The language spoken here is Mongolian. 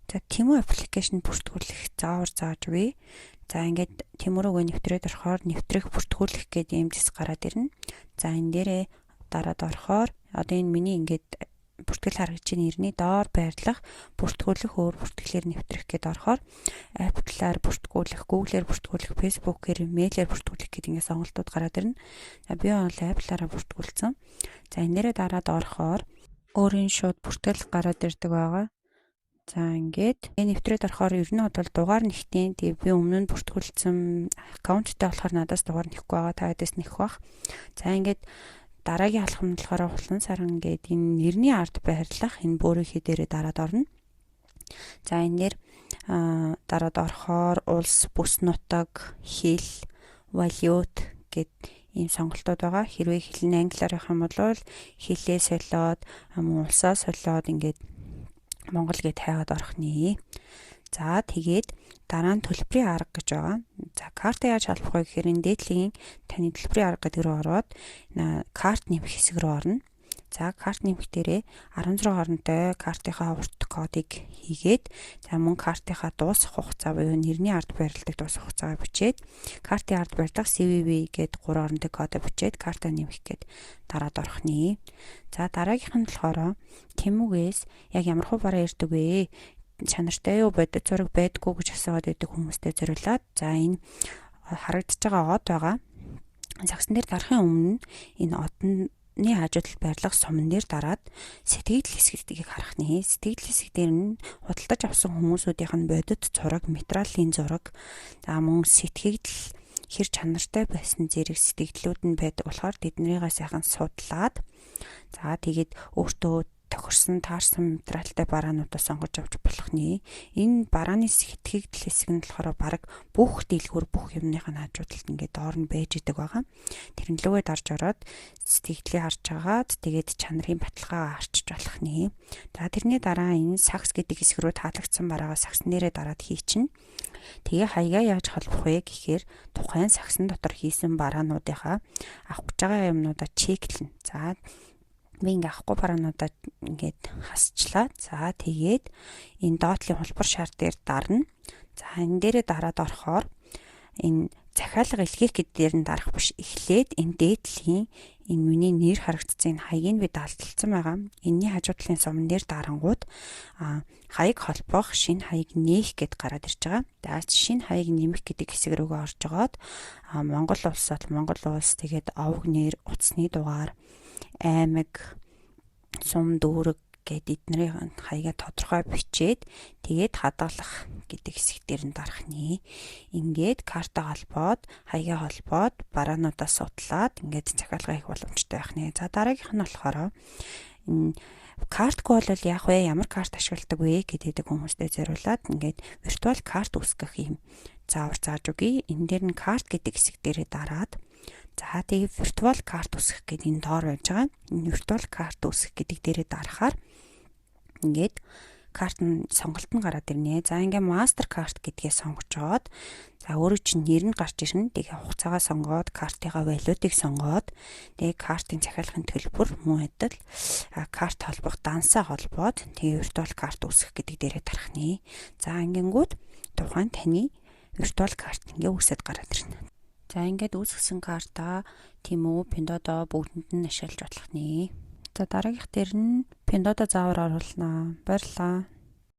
За Temu аппликейшн бүртгүүлэх заавар зааж өгье. За ингээд Temu руугаа нэвтрээд орохоор нэвтрэх бүртгүүлэх гэдэг ийм дэс гараад ирнэ. За энэ дээрээ дараад орохоор одоо энэ миний ингээд бүртгэл харагдаж байгаа нэрний доор байрлах бүртгүүлэх өөр бүртгэлээр нэвтрэх гэдээ орохоор Apple-аар бүртгүүлэх, Google-аар бүртгүүлэх, Facebook-ээр, Mail-аар бүртгүүлэх гэдэг ингээд сонголтууд гараад ирнэ. Би бол Apple-аараа бүртгүүлсэн. За энэ дээрээ дараад орохоор өөрийн шууд бүртгэл гараад ирдэг байгаа. За ингээд нэвтрээд орохоор ер нь бол дугаар нэгтийн би өмнө нь бүртгүүлсэн аккаунттай болохоор надаас дугаар нэхгүй байгаа. Та хэд нэх бах. За ингээд дараагийн алхам нь болохоор улан саран гэдэг энэ нэрний ард байрлах энэ бөөрийнхээ дээрээ дараад орно. За энэ дээр дараад орохоор улс, бүс нутаг, хэл, валют гэд ийм сонголтууд байгаа. Хэрвээ хэл нь англиар явах юм бол хэлээ солиод, улсаа солиод ингээд Монгол гэд хайгаад орох нэ. За тэгээд дараа нь төлбөрийн арга гэж байгаа. За картаа яаж халбах вэ гэхээр энэ дээдлийн таны төлбөрийн арга гэдэг рүү ороод карт нэмэх хэсэг рүү орно. За карт нэмэх дээрээ 16 оронтой картынхаа урт кодыг хийгээд за мөн картынхаа дуусах хугацаа буюу нэрний ард байрладаг дуусах хугацаагаа бичээд картын ард байрлах CVV гээд 3 оронтой кодоо бичээд картаа нэмэх гээд дараад орох нэ. За дараагийнх нь болохоор Temu-гээс яг ямар хөө бараа ирдэг вэ? Чанартай юу бодит зураг байдгүй гэж асууад байдаг хүмүүстэй зориулаад за энэ харагдаж байгаа од байгаа. Загсан дээр дарахын өмнө энэ одны хажуудалд байрлах сумн дээр дараад сэтгэгдэл хэсгийг харах нэ. Сэтгэгдэл хэсэг дээр нь худалдаж авсан хүмүүсүүдийнх нь бодит зураг, материалын зураг, за мөн сэтгэгдэл хэр чанартай байсан зэрэг сэтгэгдлүүд нь байдаг болохоор тэднийгээ сайхан судлаад за тэгээд өөртөө тохирсон таарсан материалтай бараануудаа сонгож авч болох нэ. Энэ барааны сэтгэгдэл хэсэг нь болохоор баг бүх дэлгүүр бүх юмных нь хажуудалд ингээд доор нь байж идэг байгаа. Тэрэн лүгээ дарж ороод сэтгэгдлийг харж агаад тэгээд чанарын баталгаагаа харчиж болох нэ. За тэрний дараа энэ сакс гэдэг хэсэг рүү таалагдсан бараагаа саксан дээрээ дараад хийчихнэ. Тэгээ хаягаа яаж холбох вэ гэхээр тухайн саксан дотор хийсэн бараануудынхаа авах гэж байгаа юмнуудаа чеклэн. За би ингээ авахгүй бараануудаа ингээд хасчлаа. За тэгээд энэ доотлын хулбар шар дээр дарна. За энэ дээрээ дараад орохоор энэ захиалга илгээх гэдгээр нь дарах биш. Эхлээд энэ дээдлийн энэ миний нэр харагдсан энэ хаягийг би даалталсан байгаа. Энэний хажуудлын сумн дээр дарангууд хаяг холбох, шинэ хаяг нээх гэд гараад ирж байгаа. За шинэ хаяг нэмэх гэдэг хэсэг рүүгээ орж агаад Монгол улсад Монгол улс тэгээд овог нэр, утасны дугаар, аймаг, сум дүүрэг гэдэг эднэрийн хаягаа тодорхой бичээд тэгээд хадгалах гэдэг хэсэг дээр нь дарах нэ. Ингээд картаа холбоод, хаягаа холбоод, бараануудаа судлаад ингээд захиалга хийх боломжтой байх нэ. За дараагийнх нь болохоор картгүй бол яах вэ? Ямар карт ашигладаг вэ гэдэг хүмүүстэй зориулаад ингээд виртуал карт үүсгэх юм заавар зааж өгье. Энэ дээр нь карт гэдэг хэсэг дээрээ дараад за тэгээд виртуал карт үүсгэх гэдэг энэ доор байж байгаа. Энэ виртуал карт үүсгэх гэдэг дээрээ дарахаар ингээд карт нь сонголт нь гараад ирнэ. За ингээ мастер карт гэдгээ сонгож жоод за өөрөө чинь нэр нь гарч ирнэ. Тэгээ хугацаагаа сонгоод картынхаа валютыг сонгоод тэгээ картын захиалгын төлбөр мөн адил карт холбох дансаа холбоод тэгээ виртуал карт үүсгэх гэдэг дээрээ дарах нэ. За ингэнгүүт тухайн таны виртуал карт ингээ үүсэт гараад ирнэ. За ингээд үүсгэсэн картаа Temu, Pinduoduo бүгдэнд нь ашиглаж болох нэ. За дараагийнх дээр нь Pinduoduo заавар оруулнаа. Баярлалаа.